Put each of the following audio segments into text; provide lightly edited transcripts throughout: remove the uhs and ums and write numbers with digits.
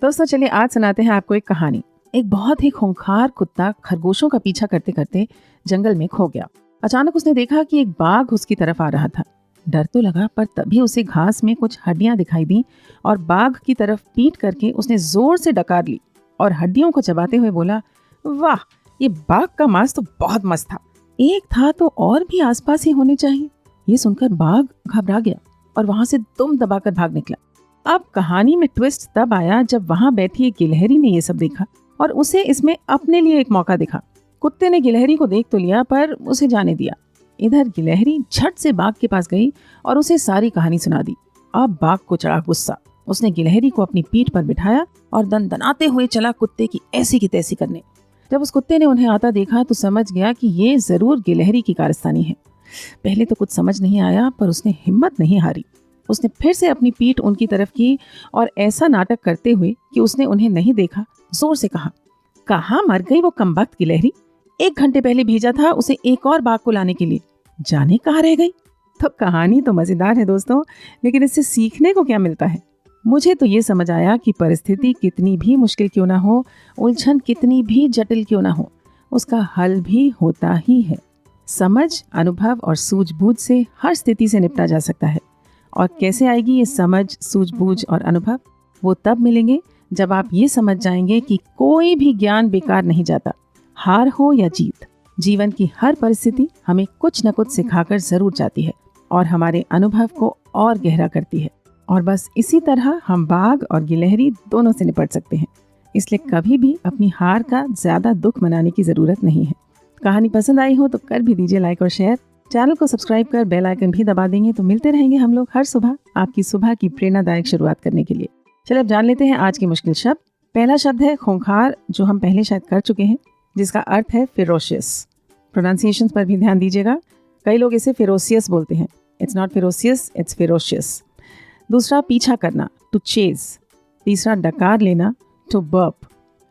दोस्तों चलिए आज सुनाते हैं आपको एक कहानी। एक बहुत ही खूंखार कुत्ता खरगोशों का पीछा करते करते जंगल में खो गया। अचानक उसने देखा कि एक बाघ उसकी तरफ आ रहा था। डर तो लगा, पर तभी उसे घास में कुछ हड्डियां दिखाई दी और बाघ की तरफ पीठ करके उसने जोर से डकार ली और हड्डियों को चबाते हुए बोला, वाह, ये बाघ का मांस तो बहुत मस्त था। एक था तो और भी आसपास ही होने चाहिए। ये सुनकर बाघ घबरा गया और वहां से दुम दबाकर भाग निकला। अब कहानी में ट्विस्ट तब आया जब वहां बैठी एक गिलहरी ने ये सब देखा और उसे इसमें अपने लिए एक मौका दिखा। कुत्ते ने गिलहरी को देख तो लिया, पर उसे जाने दिया। इधर गिलहरी झट से बाघ के पास गई और उसे सारी कहानी सुना दी। अब बाघ को चढ़ा गुस्सा। उसने गिलहरी को अपनी पीठ पर बिठाया और दनदनाते हुए चला कुत्ते की ऐसी की तैसी करने। जब उस कुत्ते ने उन्हें आता देखा तो समझ गया कि ये जरूर गिलहरी की कारस्तानी है। पहले तो कुछ समझ नहीं आया, पर उसने हिम्मत नहीं हारी। उसने फिर से अपनी पीठ उनकी तरफ की और ऐसा नाटक करते हुए कि उसने उन्हें नहीं देखा जोर से कहा, कहाँ मर गई वो कमबख्त गिलहरी? 1 घंटे पहले भेजा था उसे एक और बाघ को लाने के लिए, जाने कहाँ रह गई? तो कहानी तो मजेदार है दोस्तों, लेकिन इससे सीखने को क्या मिलता है? मुझे तो ये समझ आया कि परिस्थिति कितनी भी मुश्किल क्यों ना हो, उलझन कितनी भी जटिल क्यों ना हो, उसका हल भी होता ही है। समझ, अनुभव और सूझबूझ से हर स्थिति से निपटा जा सकता है। और कैसे आएगी ये समझ, सूझबूझ और अनुभव? वो तब मिलेंगे जब आप ये समझ जाएंगे कि कोई भी ज्ञान बेकार नहीं जाता। हार हो या जीत, जीवन की हर परिस्थिति हमें कुछ न कुछ सिखाकर जरूर जाती है और हमारे अनुभव को और गहरा करती है। और बस इसी तरह हम बाघ और गिलहरी दोनों से निपट सकते हैं। इसलिए कभी भी अपनी हार का ज्यादा दुख मनाने की जरूरत नहीं है। कहानी पसंद आई हो तो कर भी दीजिए लाइक और शेयर। चैनल को सब्सक्राइब कर बेल आइकन भी दबा देंगे तो मिलते रहेंगे हम लोग हर सुबह आपकी सुबह की प्रेरणादायक शुरुआत करने के लिए। चलिए अब जान लेते हैं आज के मुश्किल शब्द। पहला शब्द है खूंखार, जो हम पहले शायद कर चुके हैं, जिसका अर्थ है फेरोशियस। प्रोनाउंसिएशन पर भी ध्यान दीजिएगा। कई लोग इसे फेरोसियस बोलते हैं। It's not ferocious, it's ferocious. दूसरा पीछा करना, टू चेज। तीसरा डकार लेना, टू बर्प।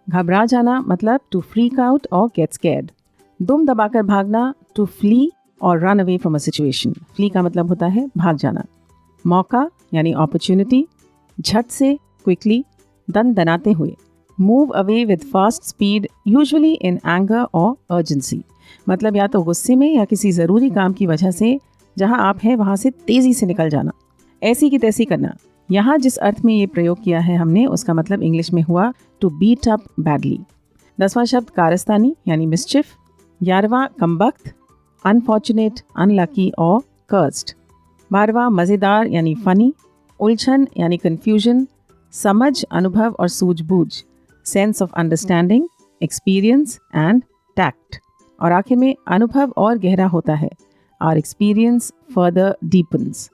घबरा जाना मतलब टू फ्रीक आउट और गेट स्कैर्ड। दुम दबाकर भागना, टू फ्ली और run away from a situation. Flee का मतलब होता है भाग जाना। मौका यानी अपॉर्चुनिटी, झट से, क्विकली, दनाते हुए। Move away with fast speed, usually in anger और अर्जेंसी, मतलब या तो गुस्से में या किसी ज़रूरी काम की वजह से जहां आप हैं वहां से तेज़ी से निकल जाना। ऐसी की तैसी करना, यहाँ जिस अर्थ में ये प्रयोग किया है हमने, उसका मतलब इंग्लिश में हुआ टू बीट अप बैडली। 10वां शब्द कारस्तानी यानी मिस्चिफ। 11वां कमबख्त, अनफॉर्चुनेट, अनलकी और कर्स्ड। 12वां मज़ेदार यानी फ़नी। उलझन यानी कन्फ्यूजन। समझ, अनुभव और सूझबूझ, sense of understanding, experience and tact. और आखिर में अनुभव और गहरा होता है, आवर एक्सपीरियंस फर्दर डीपन्स।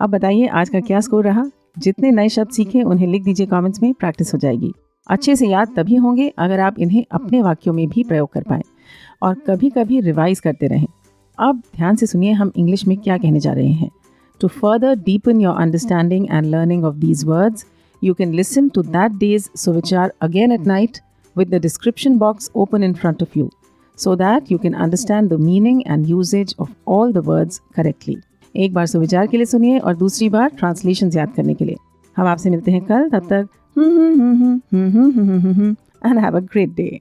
अब बताइए आज का क्या स्कोर रहा? जितने नए शब्द सीखे उन्हें लिख दीजिए कमेंट्स में, प्रैक्टिस हो जाएगी। अच्छे से याद तभी होंगे अगर आप इन्हें अपने वाक्यों में भी प्रयोग कर पाएँ और कभी कभी रिवाइज करते रहें। अब ध्यान से सुनिए हम इंग्लिश में क्या कहने जा रहे हैं। To further deepen your understanding and learning of these words, you can listen to that day's Suvichar again at night with the description box open in front of you so that you can understand the meaning and usage of all the words correctly. एक बार सुविचार के लिए सुनिए और दूसरी बार translation याद करने के लिए। हम आपसे मिलते हैं कल, तब तक and have a great day.